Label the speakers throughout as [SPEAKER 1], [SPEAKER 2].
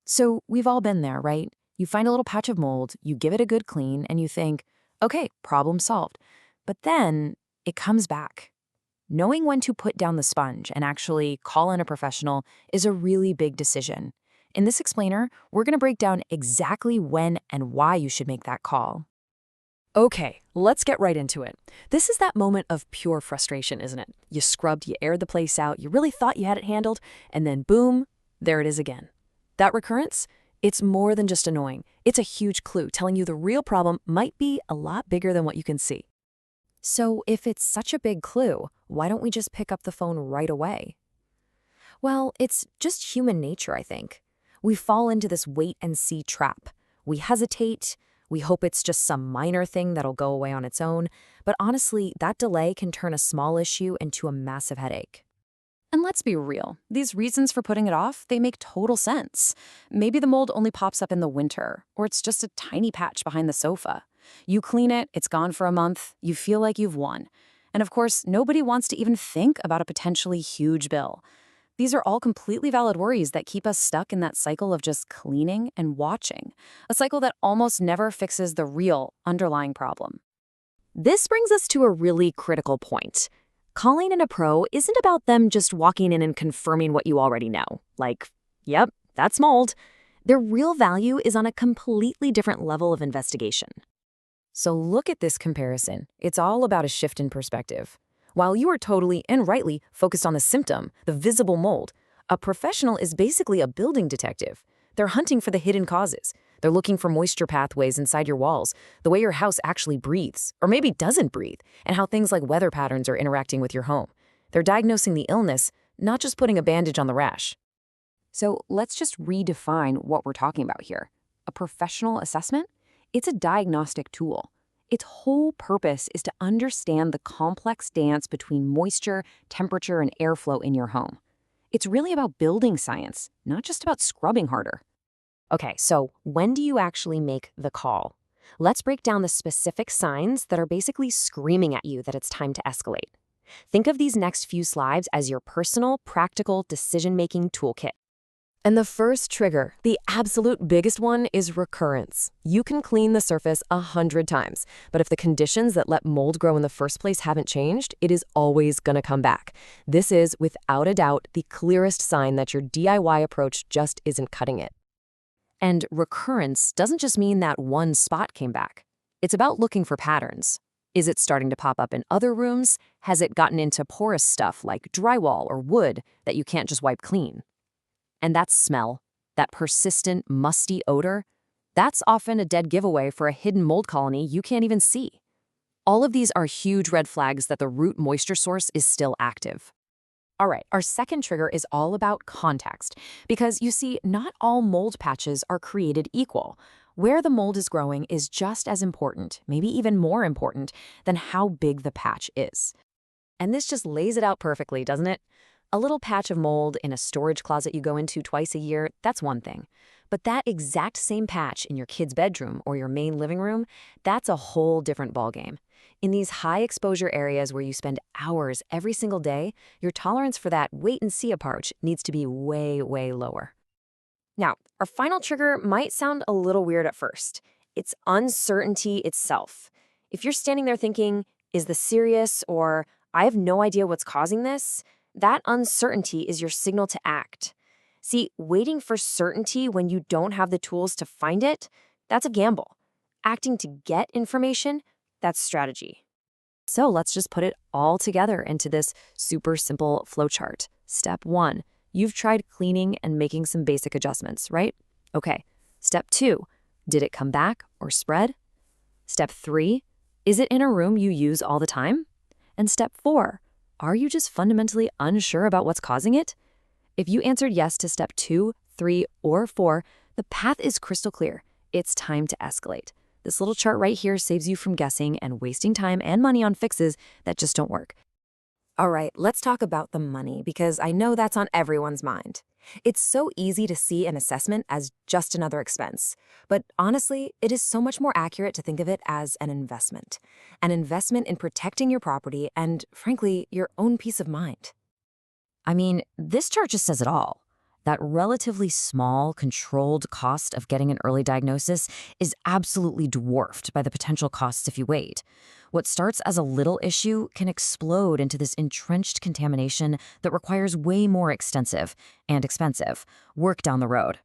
[SPEAKER 1] So we've all been there, right? You find a little patch of mold, you give it a good clean, and you think, okay, problem solved. But then it comes back. Knowing when to put down the sponge and actually call in a professional is a really big decision. In this explainer, we're going to break down exactly when and why you should make that call.
[SPEAKER 2] Okay, let's get right into it. This is that moment of pure frustration, isn't it? You scrubbed, you aired the place out, you really thought you had it handled, and then boom, there it is again. That recurrence? It's more than just annoying. It's a huge clue telling you the real problem might be a lot bigger than what you can see.
[SPEAKER 1] So if it's such a big clue, why don't we just pick up the phone right away? Well, it's just human nature, I think. We fall into this wait-and-see trap. We hesitate. We hope it's just some minor thing that'll go away on its own, but honestly, that delay can turn a small issue into a massive headache. And let's be real, these reasons for putting it off, they make total sense. Maybe the mold only pops up in the winter, or it's just a tiny patch behind the sofa. You clean it, it's gone for a month, you feel like you've won. And of course, nobody wants to even think about a potentially huge bill. These are all completely valid worries that keep us stuck in that cycle of just cleaning and watching, a cycle that almost never fixes the real underlying problem.
[SPEAKER 2] This brings us to a really critical point. Calling in a pro isn't about them just walking in and confirming what you already know. Like, yep, that's mold. Their real value is on a completely different level of investigation.
[SPEAKER 1] So look at this comparison. It's all about a shift in perspective. While you are totally and rightly focused on the symptom, the visible mold, a professional is basically a building detective. They're hunting for the hidden causes. They're looking for moisture pathways inside your walls, the way your house actually breathes, or maybe doesn't breathe, and how things like weather patterns are interacting with your home. They're diagnosing the illness, not just putting a bandage on the rash. So let's just redefine what we're talking about here. A professional assessment? It's a diagnostic tool. Its whole purpose is to understand the complex dance between moisture, temperature, and airflow in your home. It's really about building science, not just about scrubbing harder. Okay, so when do you actually make the call? Let's break down the specific signs that are basically screaming at you that it's time to escalate. Think of these next few slides as your personal, practical decision-making toolkit.
[SPEAKER 2] And the first trigger, the absolute biggest one, is recurrence. You can clean the surface 100 times, but if the conditions that let mold grow in the first place haven't changed, it is always going to come back. This is, without a doubt, the clearest sign that your DIY approach just isn't cutting it.
[SPEAKER 1] And recurrence doesn't just mean that one spot came back. It's about looking for patterns. Is it starting to pop up in other rooms? Has it gotten into porous stuff like drywall or wood that you can't just wipe clean? And that smell, that persistent, musty odor, that's often a dead giveaway for a hidden mold colony you can't even see. All of these are huge red flags that the root moisture source is still active. All right, our second trigger is all about context, because you see, not all mold patches are created equal. Where the mold is growing is just as important, maybe even more important, than how big the patch is. And this just lays it out perfectly, doesn't it? A little patch of mold in a storage closet you go into twice a year, that's one thing. But that exact same patch in your kid's bedroom or your main living room, that's a whole different ballgame. In these high-exposure areas where you spend hours every single day, your tolerance for that wait-and-see approach needs to be way, way lower. Now, our final trigger might sound a little weird at first. It's uncertainty itself. If you're standing there thinking, is this serious, or I have no idea what's causing this, that uncertainty is your signal to act. See, waiting for certainty when you don't have the tools to find it, that's a gamble. Acting to get information, that's strategy. So let's just put it all together into this super simple flowchart. Step 1, you've tried cleaning and making some basic adjustments, right? Okay. Step 2, did it come back or spread? Step 3, is it in a room you use all the time? And step 4, are you just fundamentally unsure about what's causing it? If you answered yes to step 2, 3, or 4, the path is crystal clear. It's time to escalate. This little chart right here saves you from guessing and wasting time and money on fixes that just don't work. All right, let's talk about the money, because I know that's on everyone's mind. It's so easy to see an assessment as just another expense. But honestly, it is so much more accurate to think of it as an investment. An investment in protecting your property and, frankly, your own peace of mind. I mean, this chart just says it all. that relatively small, controlled cost of getting an early diagnosis is absolutely dwarfed by the potential costs if you wait. What starts as a little issue can explode into this entrenched contamination that requires way more extensive and expensive work down the road.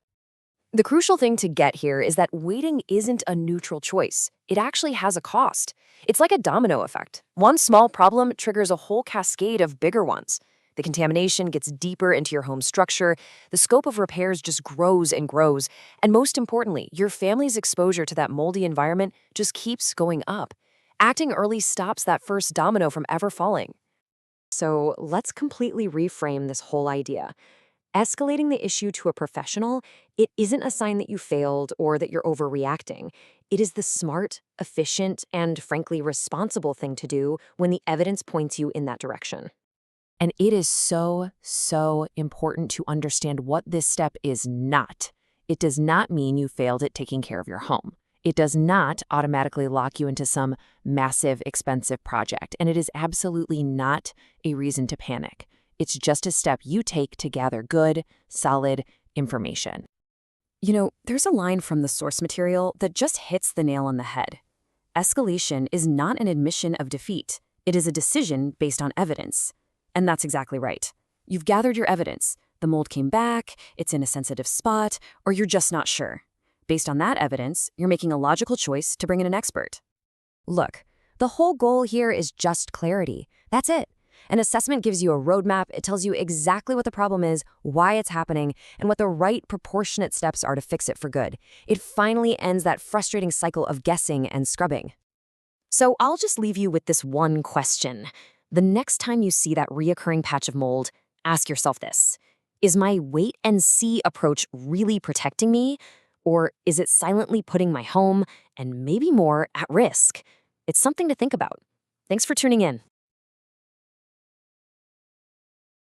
[SPEAKER 2] The crucial thing to get here is that waiting isn't a neutral choice. It actually has a cost. It's like a domino effect. One small problem triggers a whole cascade of bigger ones. The contamination gets deeper into your home structure, the scope of repairs just grows and grows, and most importantly, your family's exposure to that moldy environment just keeps going up. Acting early stops that first domino from ever falling. So let's completely reframe this whole idea. Escalating the issue to a professional, it isn't a sign that you failed or that you're overreacting. It is the smart, efficient, and frankly responsible thing to do when the evidence points you in that direction. And it is so, so important to understand what this step is not. It does not mean you failed at taking care of your home. It does not automatically lock you into some massive, expensive project, and it is absolutely not a reason to panic. It's just a step you take to gather good, solid information. You know, there's a line from the source material that just hits the nail on the head. Escalation is not an admission of defeat. It is a decision based on evidence. And that's exactly right. You've gathered your evidence. The mold came back, it's in a sensitive spot, or you're just not sure. Based on that evidence, you're making a logical choice to bring in an expert.
[SPEAKER 1] Look, the whole goal here is just clarity. That's it. An assessment gives you a roadmap. It tells you exactly what the problem is, why it's happening, and what the right proportionate steps are to fix it for good. It finally ends that frustrating cycle of guessing and scrubbing. So I'll just leave you with this one question. The next time you see that reoccurring patch of mold, ask yourself this. Is my wait-and-see approach really protecting me? Or is it silently putting my home, and maybe more, at risk? It's something to think about. Thanks for tuning in.